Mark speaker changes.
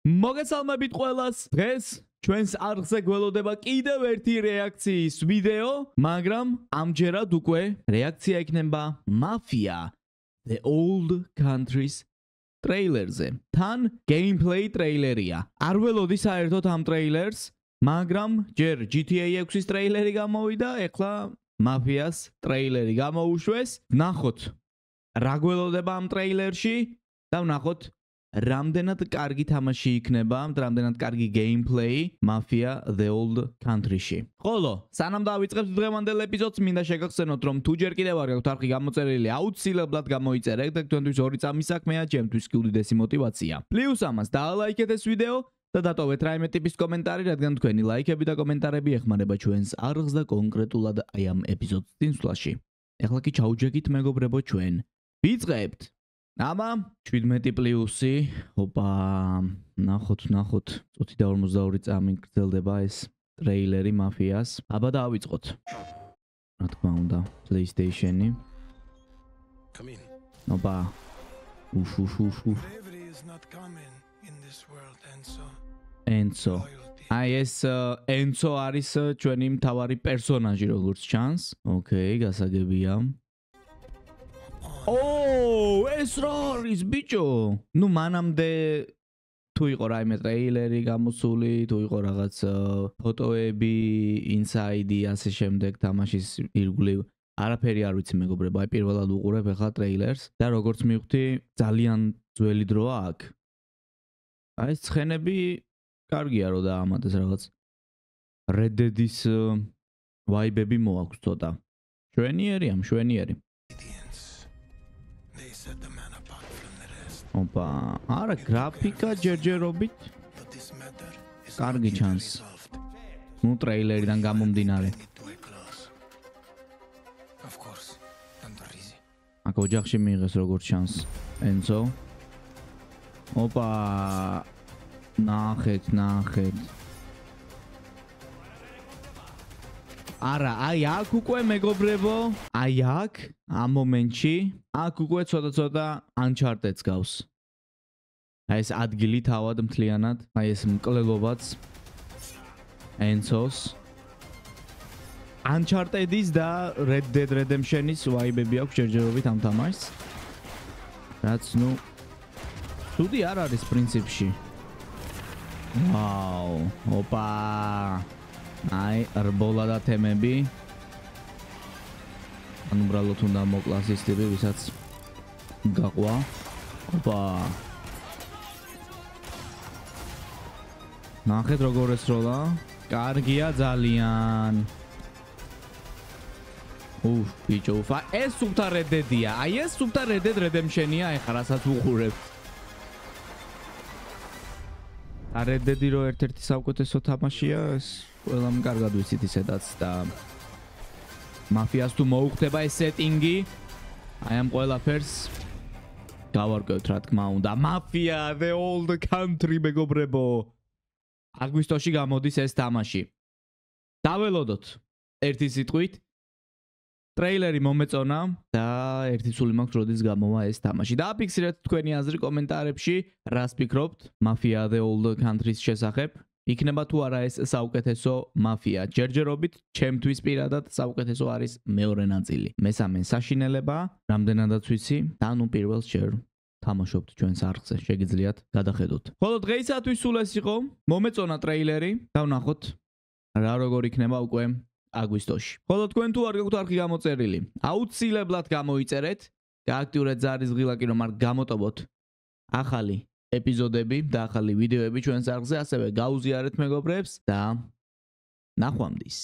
Speaker 1: მოგესალმებით ყველას. დღეს ჩვენს არხზე გველოდება კიდევ ერთი რეაქციის ვიდეო, მაგრამ ამჯერად უკვე რეაქცია იქნება Mafia The Old Countries ტრეილერზე. თან gameplay ტრეილერია. არ ველოდი საერთოდ ამ ტრეილერს, მაგრამ ჯერ GTA 6-ის ტრეილერი გამოვიდა, ეხლა Mafia-ს ტრეილერი გამოუშვეს. ნახოთ რა გველოდება ამ ტრეილერში და ვნახოთ რამდენად კარგი თამაში იქნება, რამდენად კარგი gameplay Mafia The Old Country-ში. ხოლო, სანამ დავიწყებთ დღევანდელ ეპიზოდს, მინდა შეგახსენოთ, რომ თუ ჯერ კიდევ არ გაქვთ არხი გამოწერილი, აუცილებლად გამოიწერეთ და თქვენთვის ორი წამის საქმეა, ჩემთვის კი უდიდესი მოტივაცია. პლუს ამას დაალაიქეთ ეს ვიდეო და დატოვეთ რაიმე ტიპის კომენტარი, რადგან თქვენი ლაიქები და კომენტარები ეხმარება ჩვენს არხს და კონკრეტულად აი ამ ეპიზოდს წინსვლაში. ეხლა კი ჩაუჯექით მეგობრებო ჩვენ. ვიწყებთ. აბა 17 პლუსი, ოპა, ნახოთ, წუთი და 42 წამი გრძელდება ეს ტრეილერი Mafia-ს. აბა დავიწყოთ. რა თქმა უნდა, PlayStation-ი. ოპა. Enzo. აი ეს Enzo არის ჩვენი მთავარი პერსონაჟი როგორც ჩანს. ოკეი, გასაგებია. ეს რა არის ბიჭო? ნუ მანამდე თუ იყო რაიმე ტრეილერი გამოსული, თუ იყო რაღაც ფოტოები, ინსაიდი, ასე შემდეგ თამაშის ირგვლივ, არაფერი არ ვიცი მეგობრებო, აი პირველად უყურებ ახლა ტრეილერს და როგორც მივხვდი, ძალიან ძველი დროა აქ. აი ეს ცხენები კარგია რომ დაამატეს რაღაც Red Dead-ის ვაიბები მოაქვს ცოტა. შვენიერი. ოპა, არა გრაფიკა ჯერჯერობით კარგი ჩანს. ნუ ტრეილერიდან გამომდინარე. აქ ოჯახში მიიღეს როგორც ჩანს Enzo. ოპა, ნახეთ. არა, აი აქ უკვე მეგობრებო, აი აქ ამ მომენტში აქ უკვე ცოტა Uncharted-ს გავს. აი ეს ადგილი თავად მთლიანად, აი ეს მკვლელობაც Enzo-ს. Uncharted-ის და Red Dead Redemption-ის ვაიბები აქვს ჯერჯერობით ამ თამაშს. რაც ნუ ცუდი არ არის პრინციპში. ვაუ, ოპა. აი, რბოლა და თემები. ან უბრალოდ უნდა მოკლას ის ტიპი, ვისაც გაყვა. ოპა. ნახეთ როგორ ესროლა. კარგია ძალიან. ბიჭო, ეს სუფთა Red Dead-ია. აი ეს სუფთა Red Dead Redemption-ია, ეხლა რასაც უყურებთ. Red Dead-ი რო ერთ-ერთი საუკეთესო თამაშია, ეს ყველამ კარგად ვიცით ისედაც და Mafia-ს თუ მოუხდება ეს სეტინგი, აი ამ ყველაფერს გავარკვევთ რა თქმა უნდა. Mafia The Old Country მეგობრებო. აგვისტოში გამოდის ეს თამაში. დაველოდოთ ერთი სიტყვით. ტრეილერი მომეწონა და ერთი სული მაქვს როდის გამოვა ეს თამაში. დააფიქსირეთ თქვენი აზრი კომენტარებში, რას ფიქრობთ Mafia The Old Country-ს შესახებ. იქნება თუ არა ეს საუკეთესო Mafia. ჯერჯერობით ჩემთვის პირადად საუკეთესო არის მეორე ნაწილი. მესამე საშინელება, რამდენადაც ვიცი, და ნუ პირველს ჯერ თამაშობთ ჩვენს არხზე, შეგიძლიათ გადახედოთ. ხოლო დღეისათვის სულ ეს იყო, მომეწონა ტრეილერი, დავნახოთ რა როგორ იქნება უკვე აგვისტოში. ხოლო თქვენ თუ არ გაქვთ არხი გამოწერილი, აუცილებლად გამოიწერეთ, გააქტიურეთ ზარისღილაკი რომ არ გამოტობოთ ახალი ეპიზოდები და ახალი ვიდეოები ჩვენს არხზე, ასევე გაუზიარეთ მეგობრებს და ნახვამდის.